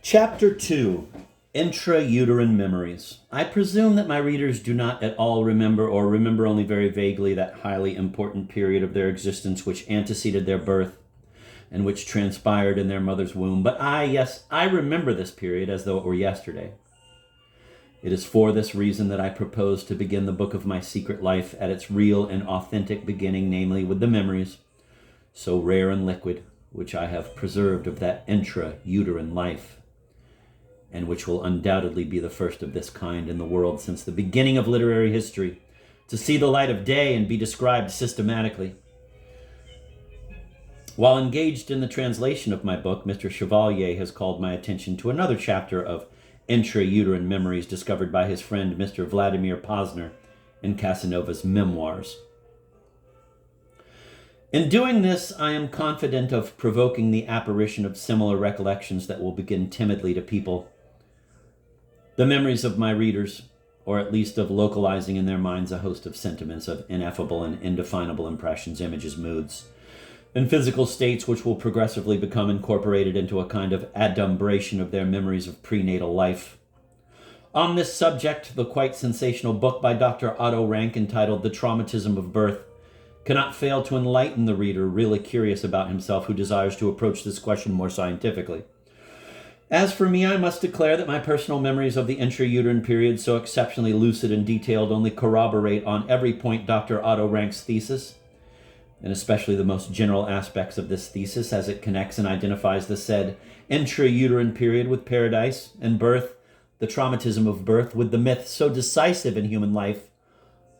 Chapter 2, Intrauterine Memories. I presume that my readers do not at all remember or remember only very vaguely that highly important period of their existence which anteceded their birth and which transpired in their mother's womb. But I remember this period as though it were yesterday. It is for this reason that I propose to begin the book of my secret life at its real and authentic beginning, namely with the memories, so rare and liquid, which I have preserved of that intrauterine life, and which will undoubtedly be the first of this kind in the world since the beginning of literary history, to see the light of day and be described systematically. While engaged in the translation of my book, Mr. Chevalier has called my attention to another chapter of intrauterine memories discovered by his friend Mr. Vladimir Posner in Casanova's Memoirs. In doing this, I am confident of provoking the apparition of similar recollections that will begin timidly to people the memories of my readers, or at least of localizing in their minds a host of sentiments of ineffable and indefinable impressions, images, moods, and physical states which will progressively become incorporated into a kind of adumbration of their memories of prenatal life. On this subject, the quite sensational book by Dr. Otto Rank entitled The Traumatism of Birth cannot fail to enlighten the reader really curious about himself who desires to approach this question more scientifically. As for me, I must declare that my personal memories of the intrauterine period, so exceptionally lucid and detailed, only corroborate on every point Dr. Otto Rank's thesis, and especially the most general aspects of this thesis as it connects and identifies the said intrauterine period with paradise and birth, the traumatism of birth, with the myth so decisive in human life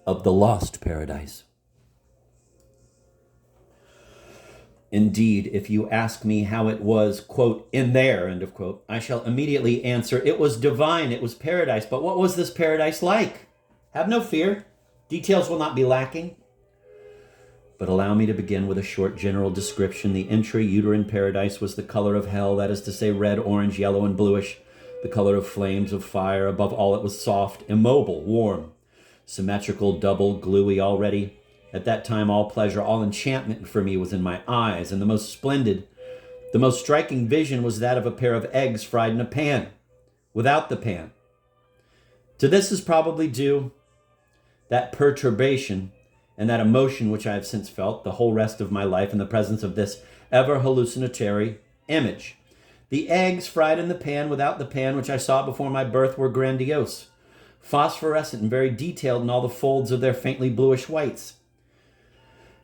of the lost paradise. Indeed, if you ask me how it was, quote, in there, end of quote, I shall immediately answer, it was divine, it was paradise. But what was this paradise like? Have no fear. Details will not be lacking. But allow me to begin with a short general description. The intrauterine paradise was the color of hell, that is to say red, orange, yellow, and bluish, the color of flames of fire. Above all, it was soft, immobile, warm, symmetrical, double, gluey already. At that time, all pleasure, all enchantment for me was in my eyes, and the most splendid, the most striking vision was that of a pair of eggs fried in a pan, without the pan. To this is probably due that perturbation and that emotion which I have since felt the whole rest of my life in the presence of this ever hallucinatory image. The eggs fried in the pan without the pan which I saw before my birth were grandiose, phosphorescent and very detailed in all the folds of their faintly bluish whites.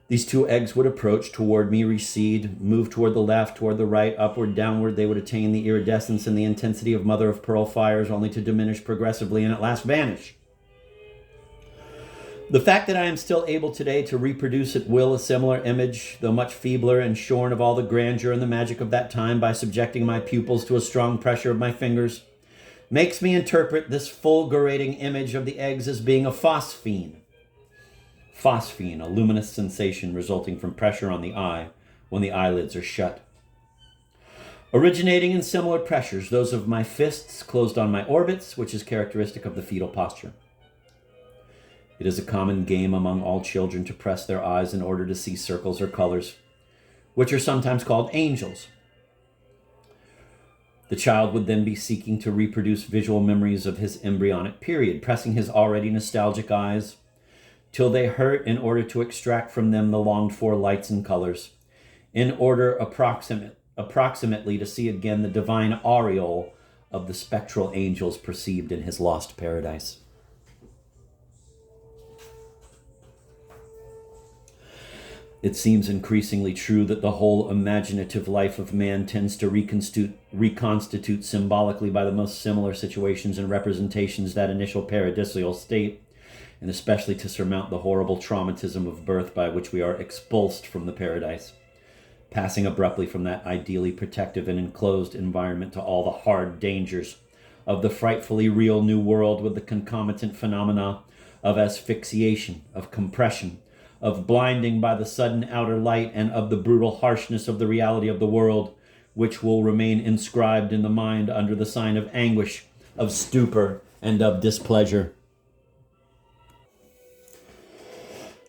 These two eggs would approach toward me, recede, move toward the left, toward the right, upward, downward. They would attain the iridescence and the intensity of mother-of-pearl fires, only to diminish progressively and at last vanish. The fact that I am still able today to reproduce at will a similar image, though much feebler and shorn of all the grandeur and the magic of that time by subjecting my pupils to a strong pressure of my fingers, makes me interpret this fulgurating image of the eggs as being a phosphene. Phosphene, a luminous sensation resulting from pressure on the eye when the eyelids are shut. Originating in similar pressures, those of my fists closed on my orbits, which is characteristic of the fetal posture. It is a common game among all children to press their eyes in order to see circles or colors, which are sometimes called angels. The child would then be seeking to reproduce visual memories of his embryonic period, pressing his already nostalgic eyes till they hurt in order to extract from them the longed-for lights and colors, in order approximately to see again the divine aureole of the spectral angels perceived in his lost paradise. It seems increasingly true that the whole imaginative life of man tends to reconstitute symbolically by the most similar situations and representations that initial paradisial state, and especially to surmount the horrible traumatism of birth by which we are expulsed from the paradise, passing abruptly from that ideally protective and enclosed environment to all the hard dangers of the frightfully real new world with the concomitant phenomena of asphyxiation, of compression, of blinding by the sudden outer light, and of the brutal harshness of the reality of the world, which will remain inscribed in the mind under the sign of anguish, of stupor, and of displeasure.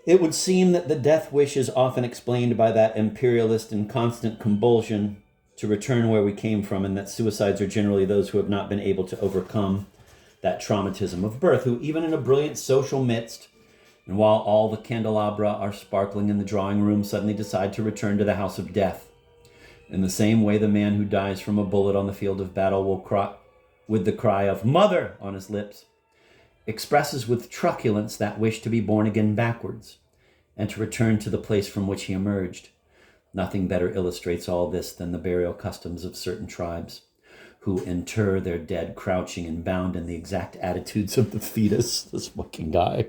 It would seem that the death wish is often explained by that imperialist and constant compulsion to return where we came from, and that suicides are generally those who have not been able to overcome that traumatism of birth, who even in a brilliant social midst, and while all the candelabra are sparkling in the drawing room, suddenly decide to return to the house of death. In the same way, the man who dies from a bullet on the field of battle will cry, with the cry of "Mother" on his lips, expresses with truculence that wish to be born again backwards, and to return to the place from which he emerged. Nothing better illustrates all this than the burial customs of certain tribes, who inter their dead crouching and bound in the exact attitudes of the fetus. This fucking guy.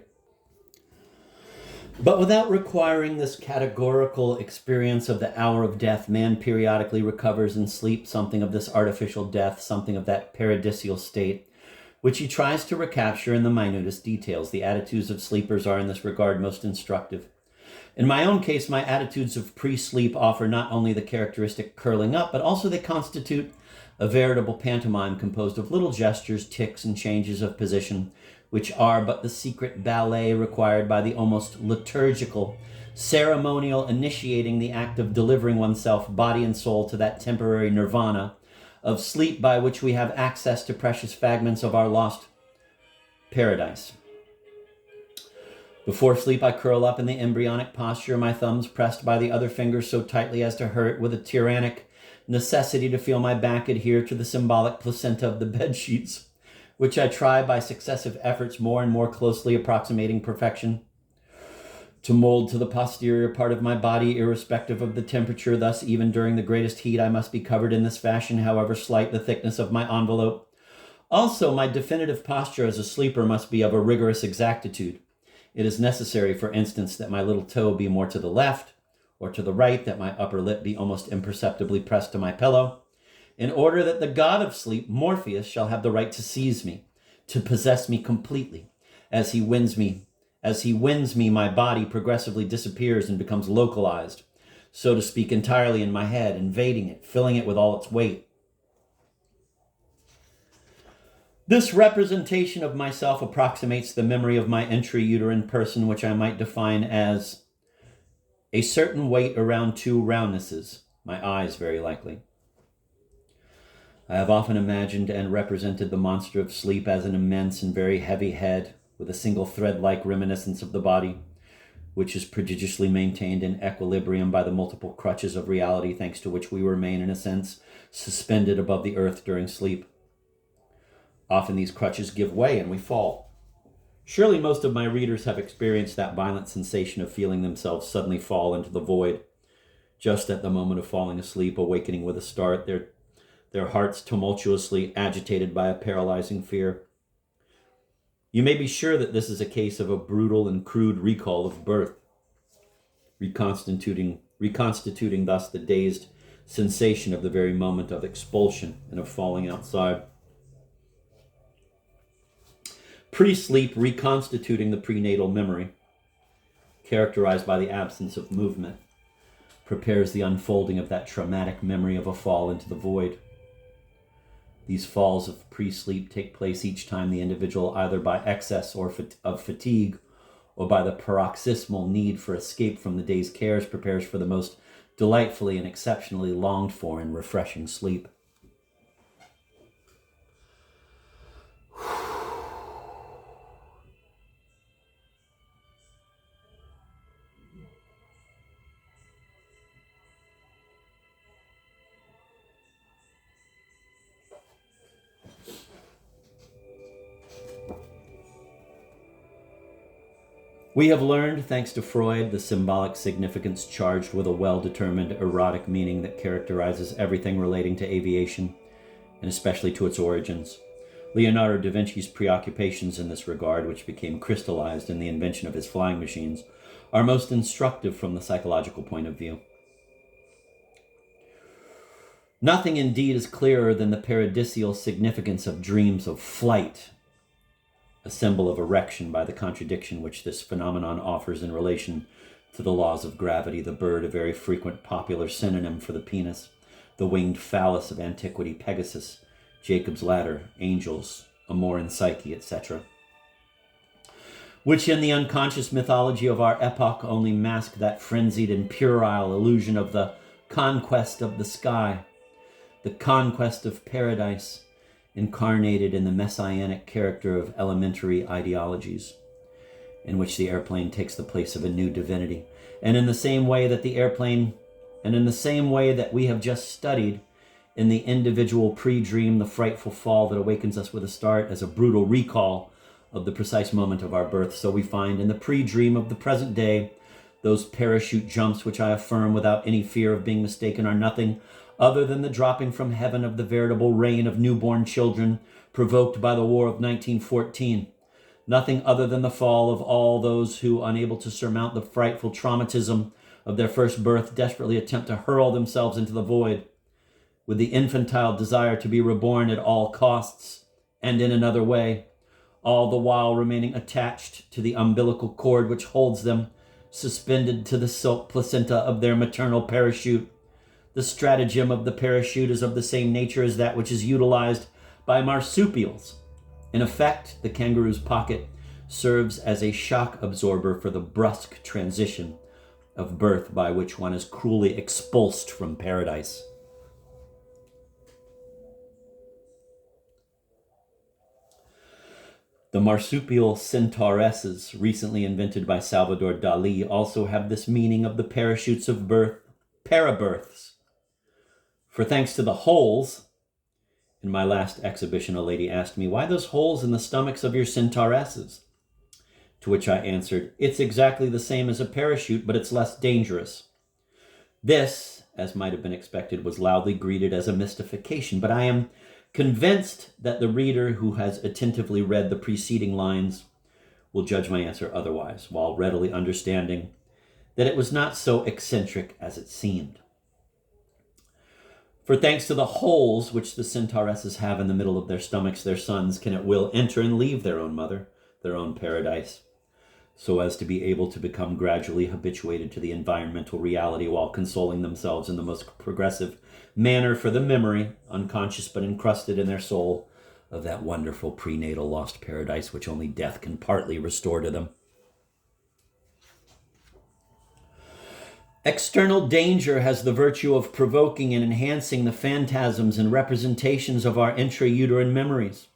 But without requiring this categorical experience of the hour of death, man periodically recovers in sleep something of this artificial death, something of that paradisial state, which he tries to recapture in the minutest details. The attitudes of sleepers are in this regard most instructive. In my own case, my attitudes of pre-sleep offer not only the characteristic curling up, but also they constitute a veritable pantomime composed of little gestures, ticks, and changes of position, which are but the secret ballet required by the almost liturgical, ceremonial initiating the act of delivering oneself, body and soul, to that temporary nirvana of sleep by which we have access to precious fragments of our lost paradise. Before sleep, I curl up in the embryonic posture, my thumbs pressed by the other fingers so tightly as to hurt, with a tyrannic necessity to feel my back adhere to the symbolic placenta of the bed sheets, which I try by successive efforts more and more closely approximating perfection, to mold to the posterior part of my body, irrespective of the temperature. Thus, even during the greatest heat, I must be covered in this fashion, however slight the thickness of my envelope. Also, my definitive posture as a sleeper must be of a rigorous exactitude. It is necessary, for instance, that my little toe be more to the left or to the right, that my upper lip be almost imperceptibly pressed to my pillow, in order that the god of sleep, Morpheus, shall have the right to seize me, to possess me completely. As he wins me, my body progressively disappears and becomes localized, so to speak, entirely in my head, invading it, filling it with all its weight. This representation of myself approximates the memory of my intrauterine person, which I might define as a certain weight around 2 roundnesses, my eyes very likely. I have often imagined and represented the monster of sleep as an immense and very heavy head with a single thread-like reminiscence of the body, which is prodigiously maintained in equilibrium by the multiple crutches of reality, thanks to which we remain, in a sense, suspended above the earth during sleep. Often these crutches give way and we fall. Surely most of my readers have experienced that violent sensation of feeling themselves suddenly fall into the void, just at the moment of falling asleep, awakening with a start, their hearts tumultuously agitated by a paralyzing fear. You may be sure that this is a case of a brutal and crude recall of birth, reconstituting thus the dazed sensation of the very moment of expulsion and of falling outside. Pre-sleep reconstituting the prenatal memory, characterized by the absence of movement, prepares the unfolding of that traumatic memory of a fall into the void. These falls of pre-sleep take place each time the individual, either by excess of fatigue or by the paroxysmal need for escape from the day's cares, prepares for the most delightfully and exceptionally longed for and refreshing sleep. We have learned, thanks to Freud, the symbolic significance charged with a well-determined erotic meaning that characterizes everything relating to aviation, and especially to its origins. Leonardo da Vinci's preoccupations in this regard, which became crystallized in the invention of his flying machines, are most instructive from the psychological point of view. Nothing indeed is clearer than the paradisial significance of dreams of flight, a symbol of erection by the contradiction which this phenomenon offers in relation to the laws of gravity. The bird, a very frequent popular synonym for the penis, the winged phallus of antiquity, Pegasus, Jacob's ladder, angels, Amor and Psyche, etc., which in the unconscious mythology of our epoch only mask that frenzied and puerile illusion of the conquest of the sky. the conquest of paradise incarnated in the messianic character of elementary ideologies, in which the airplane takes the place of a new divinity. And in the same way that we have just studied in the individual pre-dream, the frightful fall that awakens us with a start as a brutal recall of the precise moment of our birth, so we find in the pre-dream of the present day, those parachute jumps which I affirm without any fear of being mistaken are nothing other than the dropping from heaven of the veritable rain of newborn children provoked by the War of 1914. Nothing other than the fall of all those who, unable to surmount the frightful traumatism of their first birth, desperately attempt to hurl themselves into the void with the infantile desire to be reborn at all costs and in another way, all the while remaining attached to the umbilical cord which holds them, suspended to the silk placenta of their maternal parachute. The stratagem of the parachute is of the same nature as that which is utilized by marsupials. In effect, the kangaroo's pocket serves as a shock absorber for the brusque transition of birth by which one is cruelly expulsed from paradise. The marsupial centauresses, recently invented by Salvador Dali, also have this meaning of the parachutes of birth, parabirths. For thanks to the holes, in my last exhibition, a lady asked me, "Why those holes in the stomachs of your centauresses?" To which I answered, "It's exactly the same as a parachute, but it's less dangerous." This, as might have been expected, was loudly greeted as a mystification, but I am convinced that the reader who has attentively read the preceding lines will judge my answer otherwise, while readily understanding that it was not so eccentric as it seemed. For thanks to the holes which the centauresses have in the middle of their stomachs, their sons can at will enter and leave their own mother, their own paradise, so as to be able to become gradually habituated to the environmental reality while consoling themselves in the most progressive manner for the memory, unconscious but encrusted in their soul, of that wonderful prenatal lost paradise which only death can partly restore to them. External danger has the virtue of provoking and enhancing the phantasms and representations of our intrauterine memories.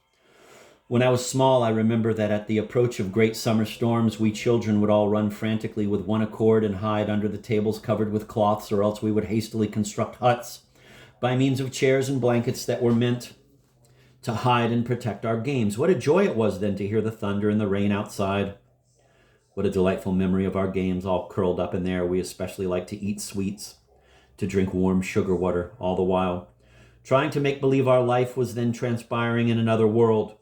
When I was small, I remember that at the approach of great summer storms, we children would all run frantically with one accord and hide under the tables covered with cloths, or else we would hastily construct huts by means of chairs and blankets that were meant to hide and protect our games. What a joy it was then to hear the thunder and the rain outside. What a delightful memory of our games, all curled up in there. We especially liked to eat sweets, to drink warm sugar water, all the while trying to make believe our life was then transpiring in another world.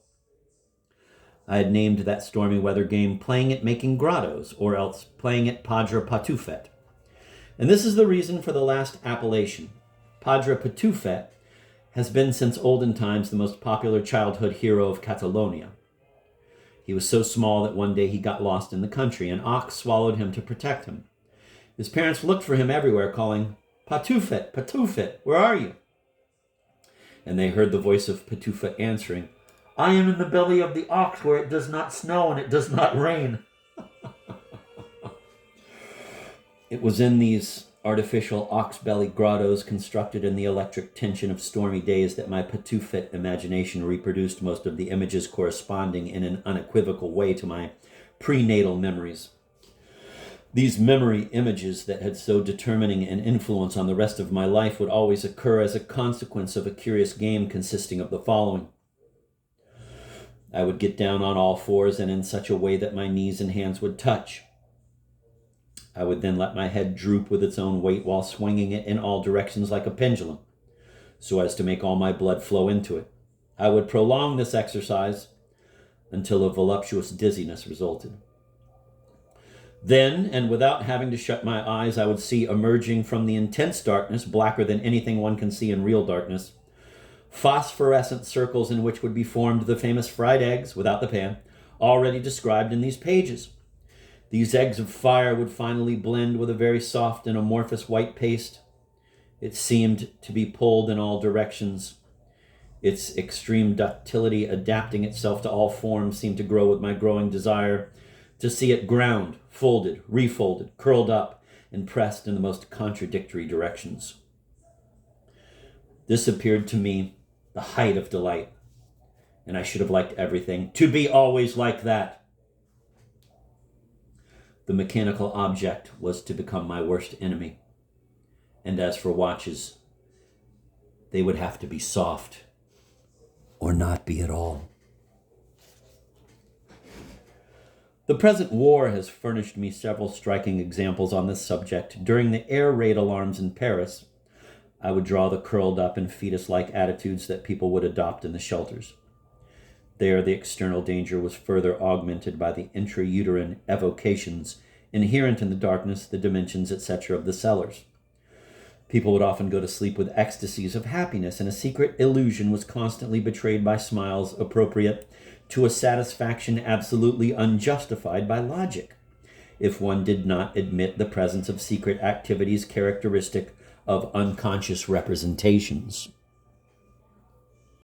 I had named that stormy weather game Playing at Making Grottos, or else Playing at Padre Patoufet. And this is the reason for the last appellation. Padre Patoufet has been since olden times the most popular childhood hero of Catalonia. He was so small that one day he got lost in the country. An ox swallowed him to protect him. His parents looked for him everywhere, calling, "Patoufet, Patoufet, where are you?" And they heard the voice of Patoufet answering, "I am in the belly of the ox where it does not snow and it does not rain." It was in these artificial ox-belly grottos constructed in the electric tension of stormy days that my Patoufet imagination reproduced most of the images corresponding in an unequivocal way to my prenatal memories. These memory images that had so determining an influence on the rest of my life would always occur as a consequence of a curious game consisting of the following. I would get down on all fours and in such a way that my knees and hands would touch. I would then let my head droop with its own weight while swinging it in all directions like a pendulum, so as to make all my blood flow into it. I would prolong this exercise until a voluptuous dizziness resulted. Then, and without having to shut my eyes, I would see emerging from the intense darkness, blacker than anything one can see in real darkness, phosphorescent circles in which would be formed the famous fried eggs, without the pan, already described in these pages. These eggs of fire would finally blend with a very soft and amorphous white paste. It seemed to be pulled in all directions. Its extreme ductility, adapting itself to all forms, seemed to grow with my growing desire to see it ground, folded, refolded, curled up, and pressed in the most contradictory directions. This appeared to me the height of delight, and I should have liked everything to be always like that. The mechanical object was to become my worst enemy. And as for watches, they would have to be soft or not be at all. The present war has furnished me several striking examples on this subject. During the air raid alarms in Paris, I would draw the curled up and fetus-like attitudes that people would adopt in the shelters. There, the external danger was further augmented by the intrauterine evocations inherent in the darkness, the dimensions, etc. of the cellars. People would often go to sleep with ecstasies of happiness, and a secret illusion was constantly betrayed by smiles appropriate to a satisfaction absolutely unjustified by logic, if one did not admit the presence of secret activities characteristic of unconscious representations.